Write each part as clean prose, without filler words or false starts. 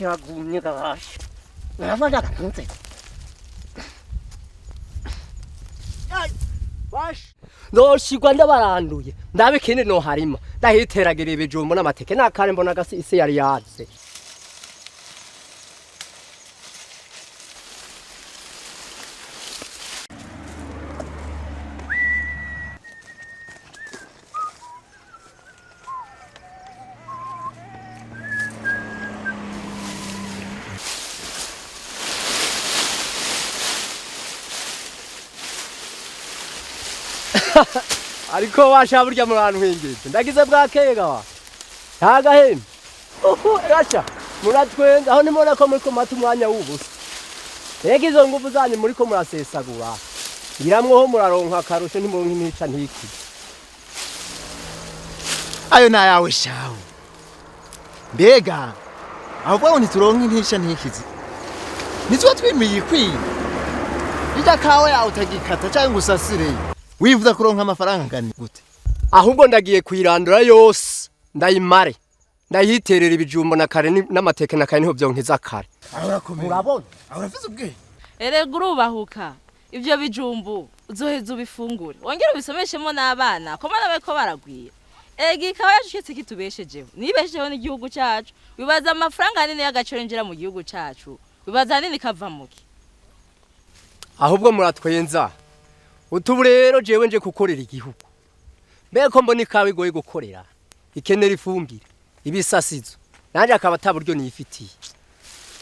Nagumye gashi. Nabona gatunze. Ay, wash. Noshigwa ndabaranduye. Ndabe kindi no harima. Ndahiteragira ibijumbo n'amateke nakare mbona gasi isi yari yatse. Ariko washa burya murantu hingije ndagize bwakega wa Hagahembe racha muratwenga aho nimona ko muri ko mata umwanya w'ubusa Yegizo nguvu zanyu muri ko murasesagura ngiramwe ho muraronka karusho ntimuronka intica ntiki Ayo na yawe shawo Mbega ahubwo ntituronka intica ntikizi Nizwa twimiye kwina Ija kawe yawe utagikata cyangwa usasire Wivuza kuronka amafaranga ngani gute Ahubwo ndagiye kwirandura yose ndayimare ndayiterera ibijumbo na kare n'amateke na kare niho byonkiza kare Murabona Urafise ubwe Erega urubahuka ivyo bijumbu uzoheza ubifungure wongera ubisomeshemo n'abana komana beko baragwiye Ega ikawa yashitse kitubeshejeho nibeshejeho n'igihugu cyacu wibaza amafaranga nini y'agaciro njira mu gihugu cyacu wibaza nini kava muki Ahubwo muratwenza Utubu rero jewe nje kukorera igihugu. Mbeko mbona ikawe goye gukorera. Ikenera ifumbire, ibisasizo. Nanje akaba ataburyo nifitiye.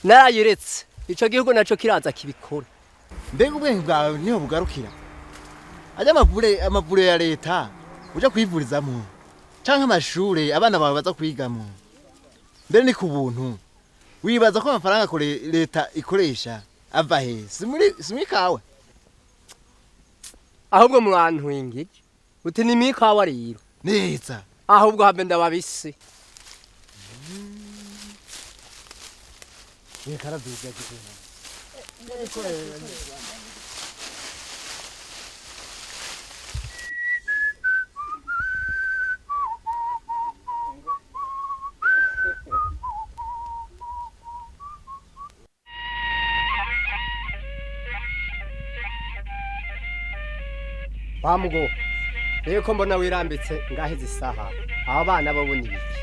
Narayiretse. Ico gihugu naco kiraza kibikora. Mbega ubwenge bwawe niho bugarukira. Ajya amavure ya leta uja kwivurizamo. Canke amashure abana bawe baza kwigamo. Mbere ni ku buntu. Wibaza ko amafaranga kore leta ikoresha ava he? Simuri kawe. Ahubwo murantu hingije. Uti ni mikawa rero. Neza. Ahubwo habe ndababise. Ni karaduga gituma. Bamugo. Reko mbona wirambitse ngaheze isaha. Aba bana babona ibiki.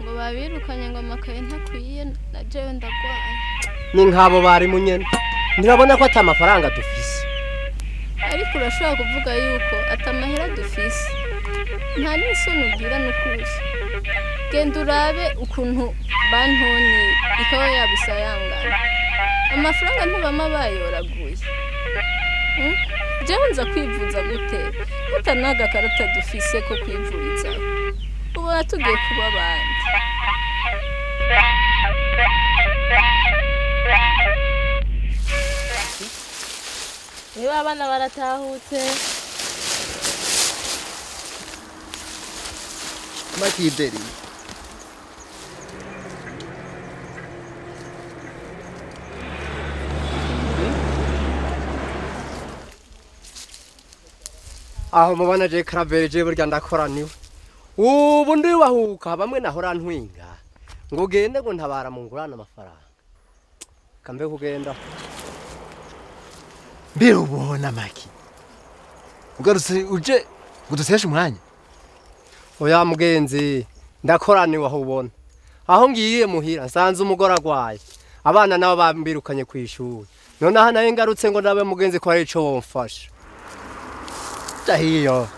Ngo babirukanye ngo amakaye ntakwiye na jewe ndagwaye. Ni nkabo bari munyene. Ndirabona ko atamafaranga dufise. Ariko urashobora kuvuga yuko atamahera dufise. Nta n'isoni ugira n'ukuri. Genda urabe ukuntu bantoni ikawa yabisayangana. Amafaranga ntibama bayoraguye. Jewe nza kwivuza gute utanaga karata dufise ko kwivuriza ubona tugiye kuba bandi Niba abana baratahutse Makideri Aho mubana je Claver je burya ndakoraniwe. Ubu ndi wahuka bamwe nahora ntwinga. Ngo gende ngo ntabara mu ngurana amafaranga. Kambe kugenda. Mbere ubona maki Ugarutse uje gudutesha umwanya Oya mugenzi ndakoraniwe aho ubona. Aho ngiye muhira nsanze umugora gwaye. Abana nabo bambirukanye kwishuri. None aha naye ngarutse ngo ndabe mugenzi ko ari ico womfasha. Tahiyo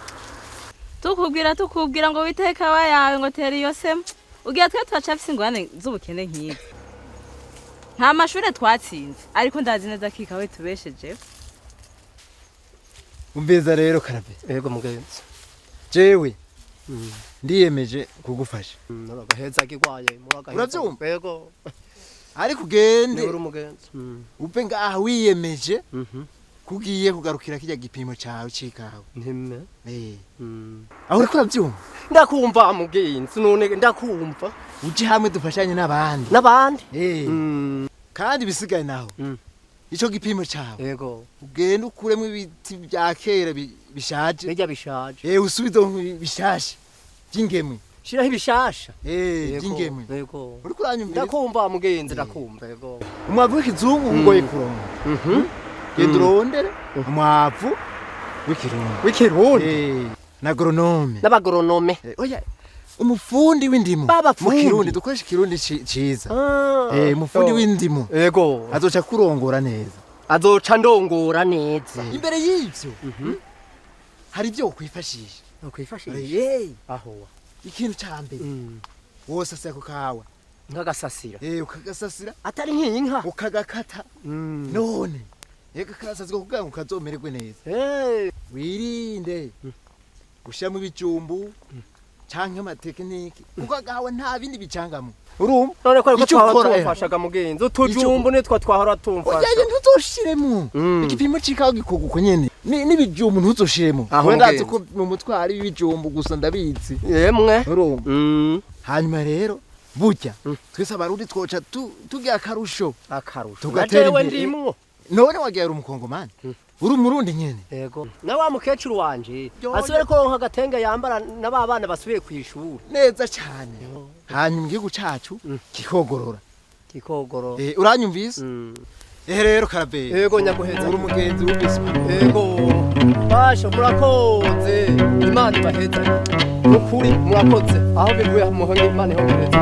tukubwira ngo witeka wa yawe ngo teri yose ugiye twe twacafise ingwane z'ubukene nk'ibi nta mashure twatsinze ariko ndazi neza kikawe tubesheje Umbeza rero Karabe Ego mugenzi. jewe ndiyemeje kugufasha Nabagaheza gigwaye muragaheza. Uravyumva? Ego. Ariko ugende Uri umugenzi. upe ngaha wiyemeje kugiye kugarukira kijya gipimo cyawe cikawe Ntime. aho uriko uravyumva Ndakumva mugenzi none ndakumva. uje hamwe dufashanye n'abandi kandi bisigaye naho ico gipimo cyawe Ego. ugende ukuremo ibiti bya kera bishaje Bijya bishaje. usubize bishashe by'ingemwe shiraho ibishasha by'ingemwe yego uriko uranyumvira ndakumva mugenzi ndakumva yego umwavu w'ikizungu ugoye kuronka genda urondere umwavu w'ikirundi na agronome n'abagoronome oya umufundi w'indimo mu kirundi dukoresha ikirundi ciza umufundi w'indimo yego azoca kurongora neza azoca ndongora neza imbere y'ivyo hari ibyo ukwifashisha aho ikintu ca mbere wose asako kawa nkagasasira ukagasasira atari nk'inka ukagakata none yega karasazwa kugira ngo kazomererwe neza wirinde gushiramo ibijumbu canke amatekiniki kuko agahawe nta bindi bicangamo urumva none ko ariko twahora tumfashaga mugenzi utujumbu nitwa twahora tumfasha oya ntuzoshiremo igipimo cikaho gikoga uko nyene n'ibijumbu ntuzoshiremo wendaze ko mu mutwe hari ibijumbu gusa ndabizi yemwe urumva hanyuma rero burya twese abarundi twoca tugira akarusho tugatera imbere none wagiye umukongomani uri umurundi nyene yego na wa mukecuru wanje asubire ko ronka agatenge yambara n'abana basubiye kwishuri neza cyane hanyuma igihugu cacu kikogorora uranyumvise rero karabe yego nyaguheza uri umugenzi w'ubisi yego basha murakoze imana ibaheza ukuri murakoze aho bivuye mu Imana ihongereza